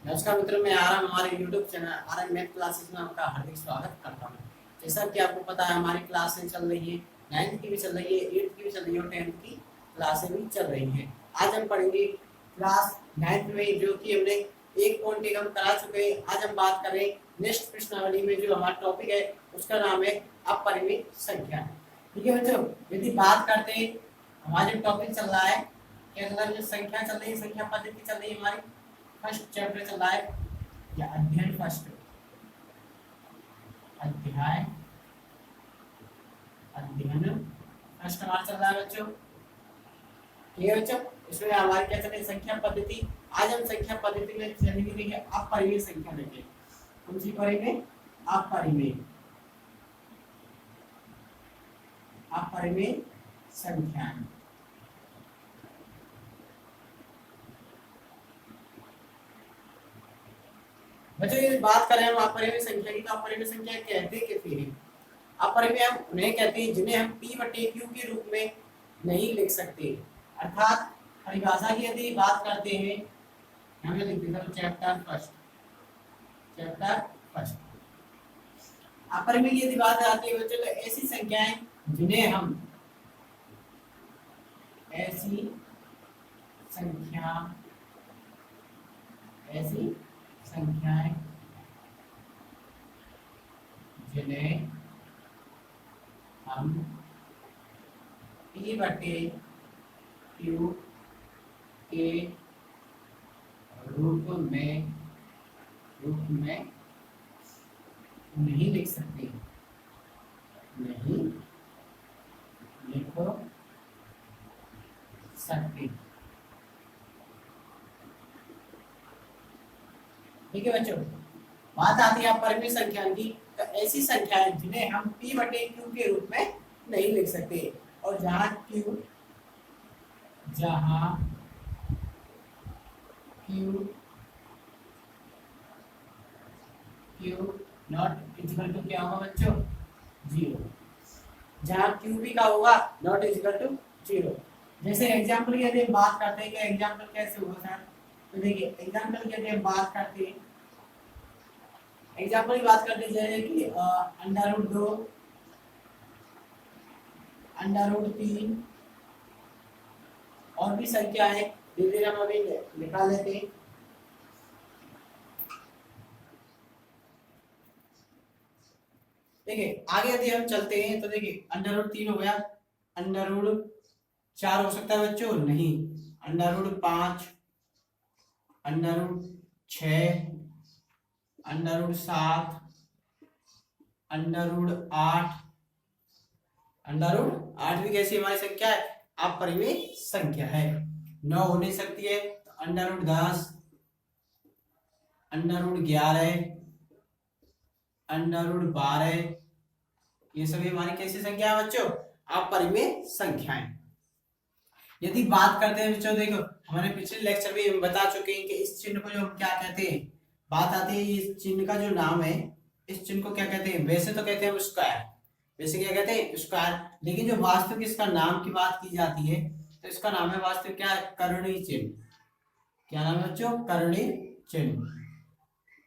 नमस्कार मित्रों, मैं आराम हमारे YouTube चैनल आराम मैथ क्लासेस में आपका हार्दिक स्वागत करता हूँ। जैसा कि आपको पता है, हमारी क्लासें चल रही है, 9th की भी चल रही है, 8th की भी चल रही है और 10th की क्लासें भी चल रही है। आज हम पढ़ेंगे क्लास 9th में, जो कि हमने एक पॉइंट एक हम करा चुके हैं। आज हम बात करें नेक्स्ट प्रश्नावली में, जो हमारा टॉपिक है उसका नाम है अपरिमेय संख्या। ठीक है बच्चों, यदि बात करते हैं, हमारा जो टॉपिक चल रहा है के अंदर जो संख्या चल रही है, संख्या पद्धति चल रही है, हमारी फर्स्ट चैप्टर चल रहा है या अध्ययन फर्स्ट अध्याय अध्ययन फर्स्ट हमारा चल रहा है बच्चों। ठीक है बच्चों, इसमें हमारी क्या चल रही है, संख्या पद्धति। आज हम संख्या पद्धति में चलेंगे अपरिमेय संख्या लेके। कौन सी पढ़ेंगे? अपरिमेय अपरिमेय संख्याएं। बच्चों, ये बात करें हम अपरिमेय संख्या की, तो अपरिमेय संख्या कहते किसे हैं? अपरिमेय हम उन्हें कहते हैं जिन्हें हम p बटे q के रूप में नहीं लिख सकते। अर्थात परिभाषा की यदि बात करते हैं, यहाँ पे लिख देता हूँ चैप्टर फर्स्ट। अपरिमेय की यदि बात आती है बच्चों, तो ऐसी संख्याएं जिन्हें हम ऐसी संख्याएं जिन्हें हम p बटे q के रूप में नहीं लिख सकते, नहीं लिख सकते। ठीक है बच्चों, बात आती है अपरिमेय संख्या की, तो ऐसी संख्याएं जिन्हें हम p बटे q के रूप में नहीं लिख सकते, और जहां q नॉट इक्वल टू क्या होगा बच्चों? 0। जहां q भी का होगा नॉट इक्वल टू 0। जैसे एग्जांपल की यदि बात करते हैं कि एग्जांपल कैसे होगा सर, तो देखिए एग्जांपल की यदि हम बात करते हैं, एग्जांपल की बात करते हैं जैसे कि √2 √3 और भी संख्या है, धीरे हम अभी निकाल लेते हैं। देखिए आगे यदि हम चलते हैं तो देखिए √3 हो गया, √4 हो सकता है बच्चों, नहीं, √5 √6 √7 √8 भी कैसी हमारी संख्या है? अपरिमेय संख्या है। 9 हो नहीं सकती है, तो √10 √11 √12, ये सभी हमारी कैसी संख्या है बच्चों? अपरिमेय संख्याएं। यदि बात करते हैं बच्चों, देखो हमारे पिछले लेक्चर में हम बता चुके हैं कि इस चिन्ह को जो हम क्या कहते हैं, बात आती है इस चिन्ह का जो नाम है, इस चिन्ह को क्या कहते हैं? वैसे तो कहते हैं स्क्वायर, वैसे क्या कहते हैं? स्क्वायर, लेकिन जो वास्तविक इसका नाम की बात की जाती है, तो इसका नाम है वास्तविक क्या है? कर्णीय चिन्ह। क्या नाम है बच्चों? कर्णीय चिन्ह।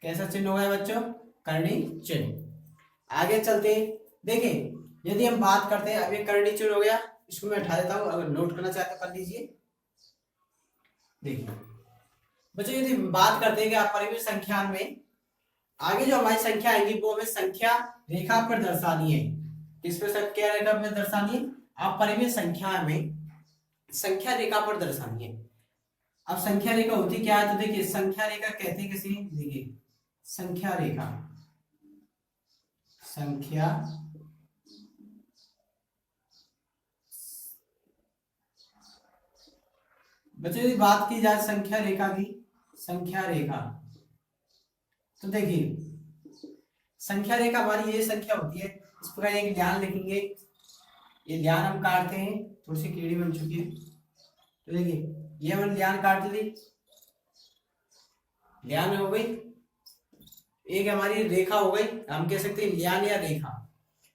कैसा चिन्ह होगा बच्चों? कर्णीय चिन्ह। आगे चलते देखिए, यदि हम बात करते हैं, अभी कर्णीय चिन्ह हो गया, इसको मैं हटा देता हूं, अगर नोट करना चाहते हो कर लीजिए। देखिए बच्चों, यदि बात करते हैं कि अपरिमेय संख्या में आगे जो हमारी संख्या आएगी वो हमें संख्या रेखा पर दर्शानी है। किस पे संख्या रेखा पर दर्शानी है? अपरिमेय संख्या में संख्या रेखा पर दर्शानी है। अब संख्या रेखा होती क्या है? तो देखिए संख्या रेखा कहते हैं किसी, देखिए संख्या रेखा, संख्या बच्चों यदि बात की जाए संख्या रेखा की, संख्या रेखा, तो देखिए संख्या रेखा हमारी ये संख्या होती है। इस प्रकार एक ध्यान लिखेंगे, ये ध्यान हम काटते हैं, थोड़ी सी कीड़ी बन चुकी है, तो देखिए ये हमने ध्यान काट ली, ध्यान हो गई, एक हमारी रेखा हो गई, हम कह सकते हैं ध्यान या रेखा,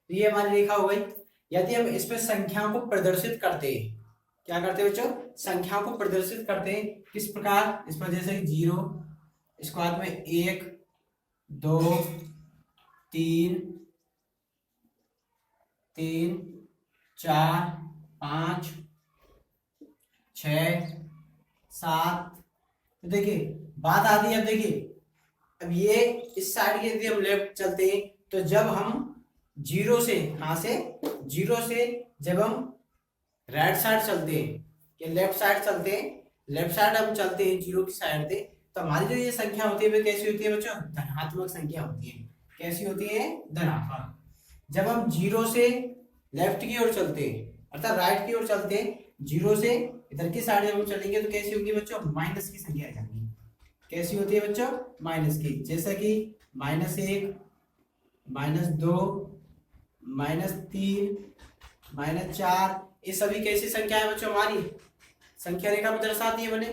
तो ये हमारी रेखा हो गई। यदि हम इस पर संख्याओं को प्रदर्शित करते हैं, क्या करते हैं बच्चों? संख्याओं को प्रदर्शित करते हैं, किस प्रकार? इस पर जैसे 0, इसके बाद में 1 2 3 3 4 5 6 7। तो देखिए बात आती है, अब देखिए अब ये इस साइड के यदि हम लेफ्ट चलते हैं तो जब हम जीरो से, कहां से, जीरो से जब हम राइट साइड चलते हैं या लेफ्ट साइड चलते हैं, लेफ्ट साइड हम चलते हैं जीरो की साइड से, तो हमारी जो ये संख्या होती है वो कैसी होती है बच्चों, धनात्मक संख्या होती है। कैसी होती है, धनात्मक। जब हम जीरो से लेफ्ट की ओर चलते हैं अर्थात राइट की ओर चलते हैं, जीरो से इधर की साइड जब हम चलेंगे तो कैसी होगी बच्चों, माइनस की संख्या आ जाएगी। कैसी होती है बच्चों, माइनस की। जैसा कि -1 -2 -3 -4, ये सभी कैसी संख्या है बच्चों, हमारी संख्या रेखा में दर्शाती है बने।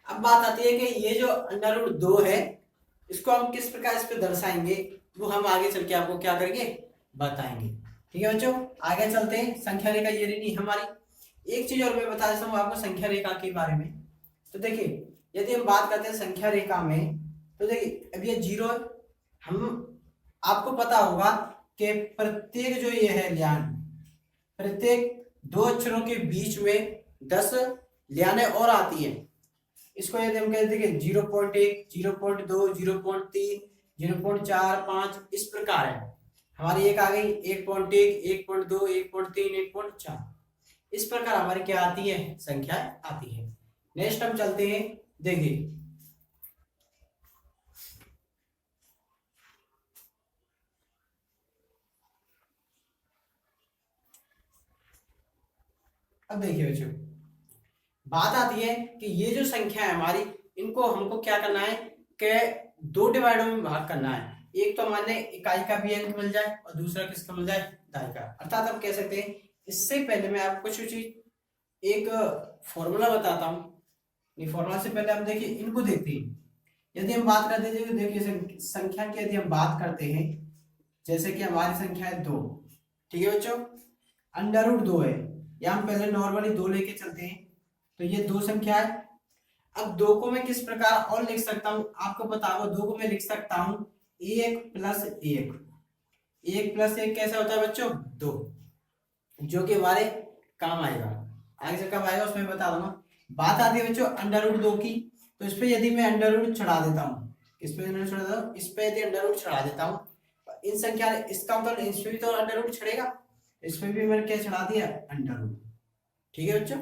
अब बात आती है कि ये जो √2 है इसको हम किस प्रकार इस पे दर्शाएंगे, वो हम आगे चल के आपको क्या करेंगे, बताएंगे। ठीक है बच्चों, आगे चलते हैं। संख्या रेखा ये रही हमारी। एक चीज और मैं बता देता हूँ आपको संख्या रेखा के बारे में। तो देखिए यदि हम बात करते हैं संख्या रेखा में, तो देखिए अब ये जीरो, हम आपको पता होगा कि प्रत्येक जो ये है लियान, प्रत्येक दो अक्षरों के बीच में 10 लियाने और आती है। इसको यदि हम कहते हैं 0.1 0.2 0.3 0.4 5 इस प्रकार है। हमारी एक आ गई 1.1 1.2 1.3 1.4, इस प्रकार हमारी क्या आती है, संख्या आती है। नेक्स्ट हम चलते हैं, देखिए अब देखिए बच्चों बात आती है कि ये जो संख्या है हमारी, इनको हमको क्या करना है कि दो डिवाइडों में भाग करना है। एक तो मान लें इकाई का भी अंक मिल जाए और दूसरा किसका मिल जाए, दहाई का। अर्थात हम कह सकते हैं, इससे पहले मैं आपको कुछ चीज एक फॉर्मूला बताता हूँ। फॉर्मूला से पहले हम देखिए इनको देखते हैं। यदि हम बात करते हैं, देखिए संख्या की यदि हम बात करते हैं, जैसे कि हमारी संख्या है 2, ठीक है बच्चों, √2 है, या हम पहले नॉर्मली 2 लेके चलते हैं, तो ये 2 संख्या है। अब 2 को मैं किस प्रकार और लिख सकता हूं, आपको पता होगा, 2 को मैं लिख सकता हूं 1 + 1। 1 + 1 कैसा होता है बच्चों, 2, जो कि हमारे काम आएगा। आगे से कब आएगा उसमें बता दूंगा। बात आती है बच्चों √2 की, तो इस पे यदि मैं अंडर चढ़ा देता हूँ, इस पे चढ़ा देता हूँ, इस पे यदि अंडर चढ़ा देता हूँ, इन संख्या, इसका मतलब इसमें भी तो अंडर चढ़ेगा, इसमें भी मैंने क्या चढ़ा दिया, अंडर। ठीक है बच्चों,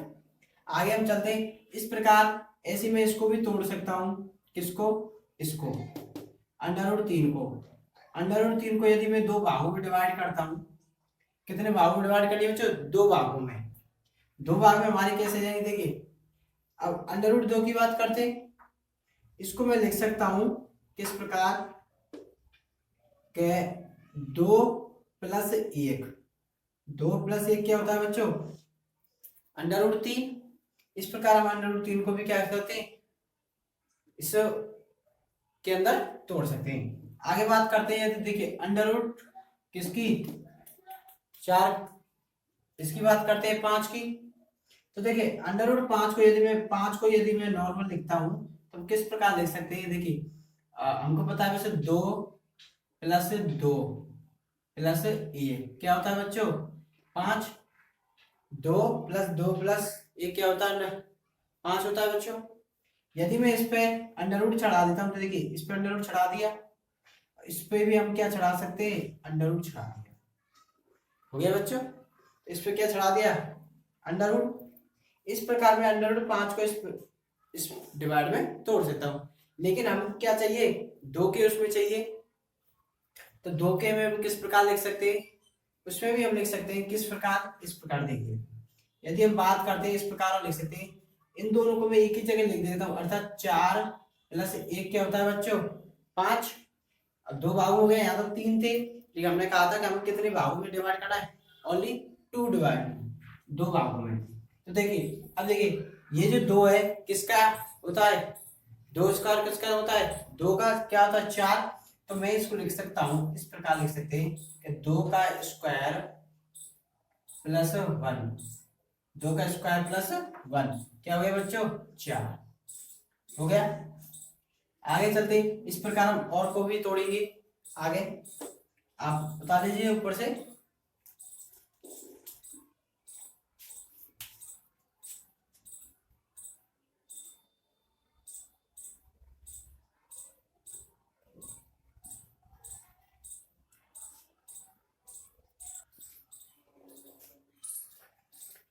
आगे हम चलते हैं। इस प्रकार ऐसे मैं इसको भी तोड़ सकता हूँ, किसको, इसको, √3 को। √3 को यदि मैं 2 भागों में डिवाइड करता हूँ, कितने भागों में डिवाइड कर लिया बच्चों, 2 भागों में। 2 भाग में हमारे कैसे जाएंगे, देखिए अब √2 की बात करते हैं, इसको मैं लिख सकता हूं किस प्रकार के 2 + 1। 2 + 1 क्या होता है बच्चों, √3। इस प्रकार हम √3 को भी क्या करते हैं, इस के अंदर तोड़ सकते हैं। आगे बात करते हैं, देखिए √ किसकी, 4, इसकी बात करते हैं 5 की। तो देखिए √5 को यदि मैं नॉर्मल लिखता हूं तो किस प्रकार लिख सकते हैं, देखिए हमको पता है वैसे 2 + 2 + 1 क्या होता है बच्चों, 5। 2 + 2 + 1 क्या होता है, 5 होता है बच्चों। यदि मैं इस पे अंडर चढ़ा देता हूं, तो देखिए इस पे अंडर चढ़ा दिया, इस पे भी हम क्या चढ़ा सकते हैं, अंडर चढ़ा दिया, हो गया बच्चों। इस पे क्या चढ़ा दिया, अंडर। इस प्रकार में √5 को इस डिवाइड में तोड़ सकता हूं। लेकिन हम क्या चाहिए, 2 के उसमें चाहिए, तो 2 के में हम किस प्रकार लिख सकते हैं, उसमें भी हम लिख सकते हैं किस प्रकार, इस प्रकार। देखिए यदि हम बात करते हैं इस प्रकार और लिख सकते हैं, इन दोनों को मैं एक ही जगह लिख देता हूं, अर्थात 4 + 1 क्या होता है बच्चों, 5। अब 2 भाग हो गए, यहाँ तो 3 थे, लेकिन हमने कहा था कि हमें कितने भागों में डिवाइड करना है, ओनली 2 डिवाइड, 2 भागों में। तो देखिए अब देखिए ये जो 2 है किसका होता है, 2 स्क्वायर किसका होता है, 2 का क्या होता है, 4। तो मैं इसको लिख सकता हूं, इस प्रकार लिख सकते हैं कि 2 का स्क्वायर + 1, 2 का स्क्वायर + 1 क्या हो गया बच्चों, 4 हो गया। आगे चलते इस प्रकार हम और को भी तोड़ेंगे। आगे आप बता दीजिए ऊपर से।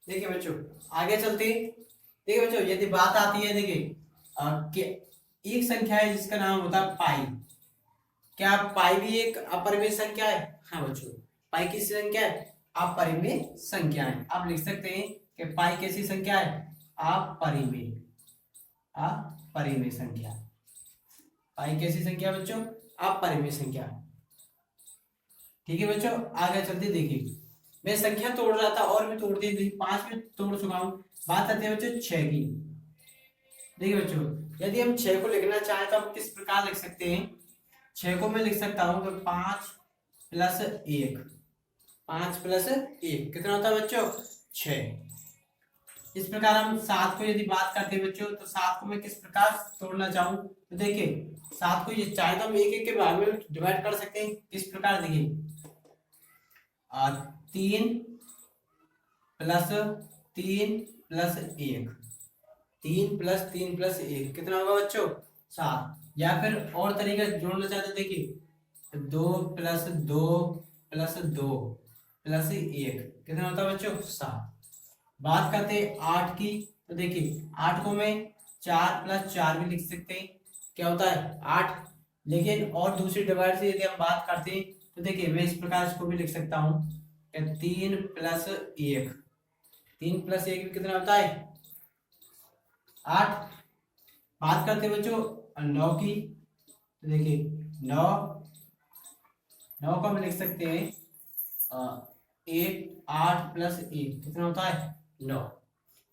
देखिए बच्चों आगे चलते, देखिए बच्चों यदि बात आती है, देखिए कि एक संख्या है जिसका नाम होता है पाई। क्या पाई भी एक अपरिमेय संख्या है? हाँ बच्चों, पाई किसी संख्या है? अपरिमेय संख्या है। आप लिख सकते हैं कि पाई कैसी संख्या है? अपरिमेय, अपरिमेय संख्या। पाई कैसी संख्या बच्चों? अपरिमेय संख्या। ठीक है बच्चों, आगे चलते देखिए मैं संख्या तोड़ रहा था और भी तोड़ दी, 5 में तोड़ चुका हूं। बात आती है बच्चों 6 की। देखिए बच्चों यदि हम 6 को लिखना चाहें तो हम किस प्रकार लिख सकते हैं? 6 को मैं लिख सकता हूं तो 5 प्लस 1, 5 प्लस 1 कितना होता है बच्चों? 6। इस प्रकार हम 7 को यदि बात करते हैं बच्चों तो 7 को मैं किस प्रकार तोड़ना चाहूं तो देखिए 7 को ये चाहे तो हम एक एक के भाग में डिवाइड कर सकते हैं। किस प्रकार? देखिए 3 प्लस 3 प्लस 1, 3 प्लस 3 प्लस 1 कितना होगा बच्चों? 7। या फिर और तरीका जोड़ना चाहते हैं, देखिए 2 प्लस 2 प्लस 2 प्लस 1 कितना होता है बच्चों? 7। बात करते हैं 8 की तो देखिए 8 को मैं 4 प्लस 4 भी लिख सकते हैं। क्या होता है? 8। लेकिन और दूसरी डिवाइड से यदि हम बात करते हैं तो देखिए मैं इस प्रकार इसको भी लिख सकता हूँ 3 प्लस 1, 3 प्लस 1 कितना होता है? 8। बात करते हैं बच्चों 9 की तो देखिए 9 को हम लिख सकते हैं 8 प्लस 1 कितना होता है? 9।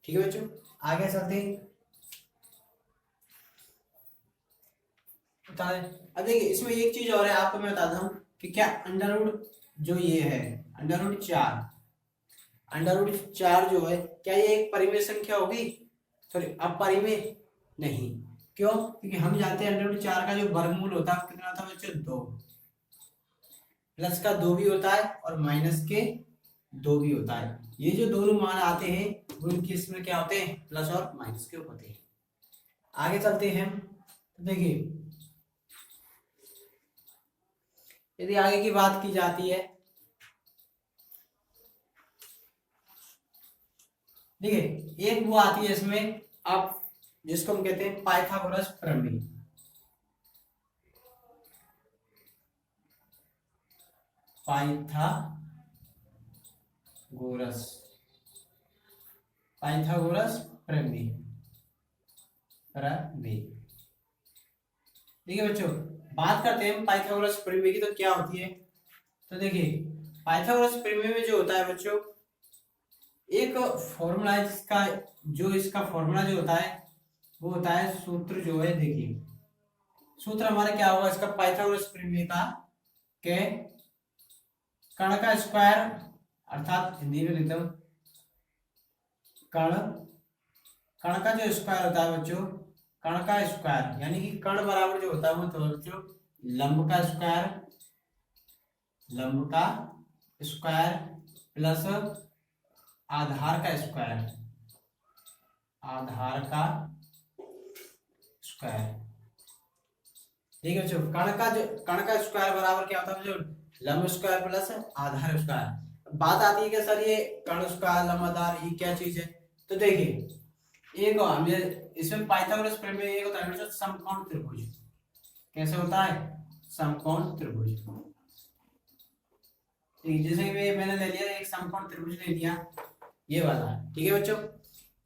ठीक है बच्चों, आगे चलते हैं। अब देखिए इसमें एक चीज और है, आपको मैं बताता हूँ कि क्या अंडर रूट जो ये है अंडर रूट 4, अंडर रूट 4 जो है क्या ये एक परिमेय संख्या होगी? सॉरी अपरिमेय नहीं। क्यों? क्योंकि हम जानते हैं अंडर रूट 4 का जो वर्गमूल होता है कितना होता है बच्चों? 2। प्लस का 2 भी होता है और माइनस के 2 भी होता है। ये जो दोनों मान आते हैं वो इनके इसमें क्या होते हैं? प्लस और माइनस के होते हैं। आगे चलते हैं तो देखिए यदि आगे की बात की जाती है, देखिए एक वो आती है इसमें अब जिसको हम कहते हैं पाइथागोरस प्रमेय। पाइथागोरस प्रमेय, ठीक है बच्चों। बात करते हैं पाइथागोरस प्रमेय की तो क्या होती है तो देखिए पाइथागोरस प्रमेय में जो होता है बच्चों एक फॉर्मूला है जिसका जो इसका फॉर्मूला जो होता है वो होता है सूत्र जो है, देखिए सूत्र हमारा क्या होगा इसका पाइथागोरस प्रमेय का के कर्ण का स्क्वायर अर्थात हिंदी में लिखता हूं कर्ण का जो स्क्वायर होता है बच्चों, कर्ण का स्क्वायर यानी कि कर्ण बराबर जो होता है वो तो बच्चों लंब का स्क्वायर प्लस आधार का स्क्वायर ठीक है बच्चों। कर्ण का स्क्वायर बराबर क्या होता है बच्चों? लंब स्क्वायर प्लस आधार स्क्वायर। बात आती है कि सर ये कर्ण स्क्वायर लंब आधार ये क्या चीज है तो देखिए एक हमें इसमें पाइथागोरस प्रमेय एक होता है बच्चों समकोण त्रिभुज। कैसे होता है? समकोण त्रिभुज। ठीक, जैसे कि मैंने ले लिया एक समकोण त्रिभुज ले लिया ये वाला, ठीक है बच्चों।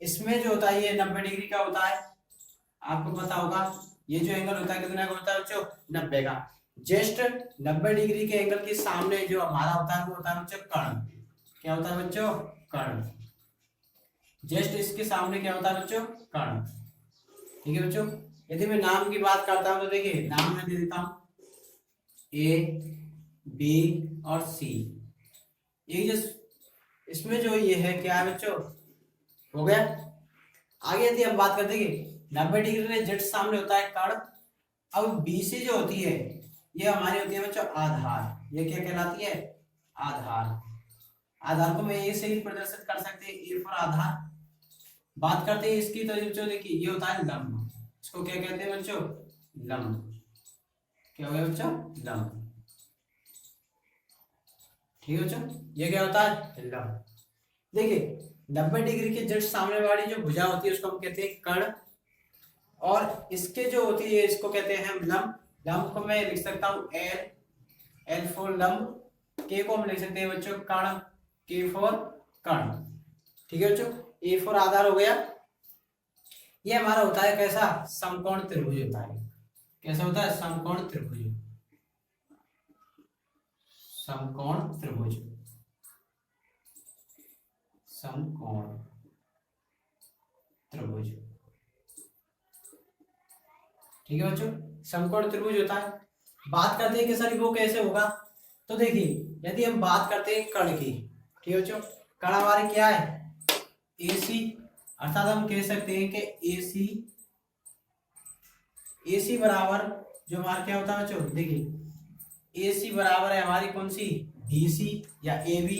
इसमें जो होता है ये 90 डिग्री का होता है, आपको पता होगा। ये जो एंगल होता है कितना का होता है बच्चों? 90 का। जस्ट 90 डिग्री के एंगल के सामने जो हमारा होता है वो होता है बच्चों कर्ण। क्या होता है बच्चों? कर्ण। जस्ट इसके सामने क्या होता है बच्चों? कर्ण। ठीक है बच्चों। यदि मैं नाम की बात करता हूं तो देखिए नाम मैं दे देता हूं ए बी और सी। ये जो इसमें जो ये है क्या है बच्चों? हो गया। आगे यदि हम बात करते हैं 90 डिग्री में जस्ट सामने होता है कर्ण अब BC जो होती है ये हमारी होती है बच्चों आधार। ये क्या कहलाती है? आधार। आधार को मैं ए से ही प्रदर्शित कर सकते हैं, ए फॉर आधार। बात करते हैं इसकी तो बच्चों देखिए ये होता है लंब। इसको क्या कहते हैं बच्चों? लंब। क्या हो गया बच्चों? लंब। ठीक है बच्चों, ये क्या होता है? लंब। देखिए 90 डिग्री के जस्ट सामने वाली जो भुजा होती है उसको हम कहते हैं कर्ण, और इसके जो होती है इसको कहते हैं हम लंब। लंब को मैं लिख सकता हूँ एल, एल फॉर लंब। के को हम लिख सकते हैं बच्चों कर्ण, के फॉर कर्ण। ठीक है बच्चों, ए फॉर आधार हो गया। ये हमारा होता है कैसा? समकोण त्रिभुज होता है। कैसा होता है? समकोण त्रिभुज। समकोण त्रिभुज, समकोण त्रिभुज। ठीक है बच्चों, समकोण त्रिभुज होता है। बात करते हैं कि सर वो कैसे होगा, तो देखिए यदि हम बात करते हैं कर्ण की, ठीक है बच्चों, कर्ण हमारे क्या है? AC, अर्थात हम कह सकते हैं कि AC बराबर जो हमारा क्या होता है बच्चों? देखिए AC बराबर है हमारी कौन सी? BC या AB।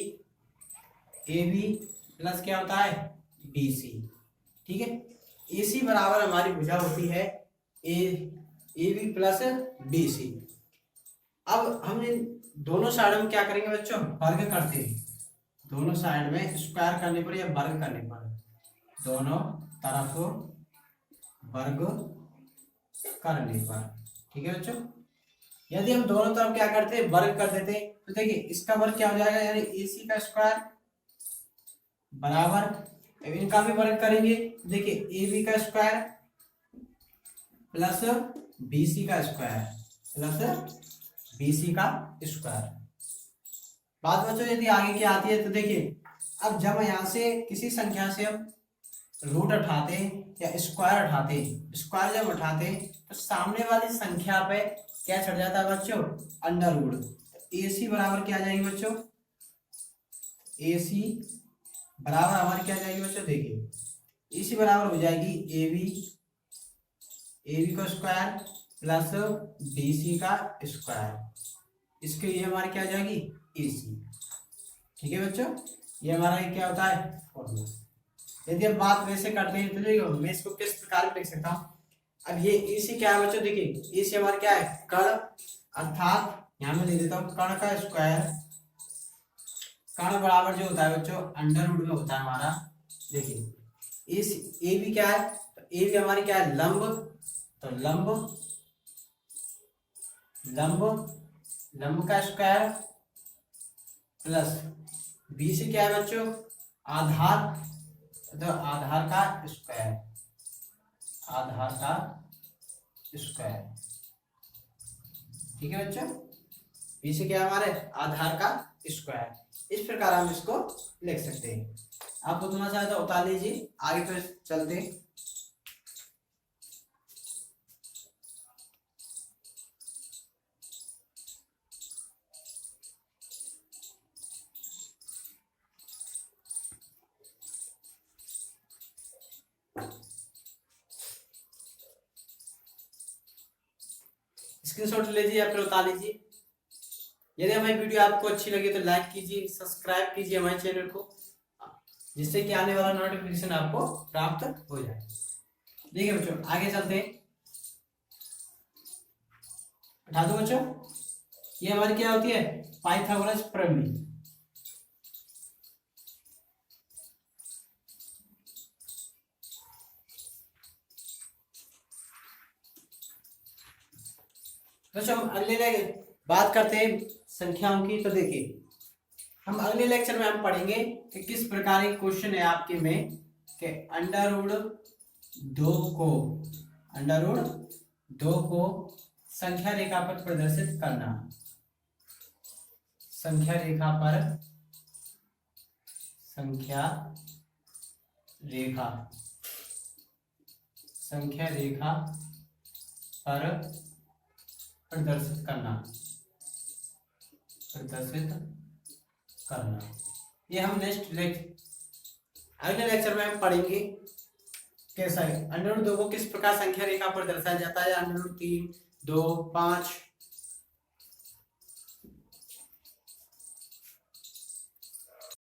AB प्लस क्या होता है? BC। ठीक है, AC बराबर हमारी भुजा होती है AB प्लस BC। अब हम इन दोनों साइड में क्या करेंगे बच्चों? वर्ग करते हैं। दोनों साइड में स्क्वायर करने पर या वर्ग करने पर, दोनों तरफ वर्ग करने पर। ठीक है बच्चों, यदि हम दोनों तरफ क्या करते हैं? वर्ग कर देते हैं, तो देखिए इसका वर्ग क्या हो जाएगा? यानी AC का स्क्वायर बराबर, इनका भी वर्ग करेंगे, देखिए AB का स्क्वायर प्लस BC का स्क्वायर प्लस BC का स्क्वायर। बात बच्चों यदि आगे की आती है तो देखिए अब जब यहाँ से किसी संख्या से हम रूट उठाते हैं या स्क्वायर उठाते हैं, स्क्वायर जब उठाते हैं तो सामने वाली संख्या पे क्या चढ़ जाता है बच्चों? Under root. AC बराबर क्या आ जाएगी बच्चों? AC बराबर हमारी क्या जाएगी बच्चों? देखिए AC बराबर हो जाएगी AB का स्क्वायर प्लस BC का स्क्वायर। इसके लिए हमारी क्या जाएगी? AC। ठीक है बच्चों, ये हमारा क्या होता है? फॉर्मूला। यदि हम बात वैसे करते हैं तो देखो मैं इसको किस प्रकार में लिख सकता हूँ। अब ये AC क्या है बच्चों? देखिए AC हमारा क्या है? कर्ण, अर्थात यहाँ में लिख देता हूँ कर्ण का स्क्वायर। कर्ण बराबर जो होता है बच्चों अंडर रूट में होता है हमारा। देखिए इस AB क्या है? तो AB हमारी क्या है? लंब। तो लंब, लंब का स्क्वायर प्लस BC क्या है बच्चों? आधार। तो आधार का स्क्वायर, आधार का स्क्वायर। ठीक है बच्चों, BC क्या है हमारे? आधार का स्क्वायर। इस प्रकार हम इसको लिख सकते हैं। आपको थोड़ा सा तो उतार लीजिए, आगे फिर चलते हैं। स्क्रीनशॉट लीजिए या फिर उतार लीजिए। यदि हमारी वीडियो आपको अच्छी लगे तो लाइक कीजिए, सब्सक्राइब कीजिए हमारे चैनल को, जिससे कि आने वाला नोटिफिकेशन आपको प्राप्त हो जाए। देखिए बच्चों आगे चलते हैं। उठा दो बच्चों, ये हमारी क्या होती है? पाइथागोरस प्रमेय। बच्चों हम अगले बात करते हैं संख्याओं की। तो देखिए हम अगले लेक्चर में हम पढ़ेंगे कि किस प्रकार के क्वेश्चन है आपके में कि अंडर रूट दो को संख्या रेखा पर प्रदर्शित करना। संख्या रेखा पर प्रदर्शित करना। ये हम अगले लेक्चर में हम पढ़ेंगे कैसा है अंडर रूट 2 को किस प्रकार संख्या रेखा पर दर्शाया जाता है, अंडर रूट 3, 2, 5,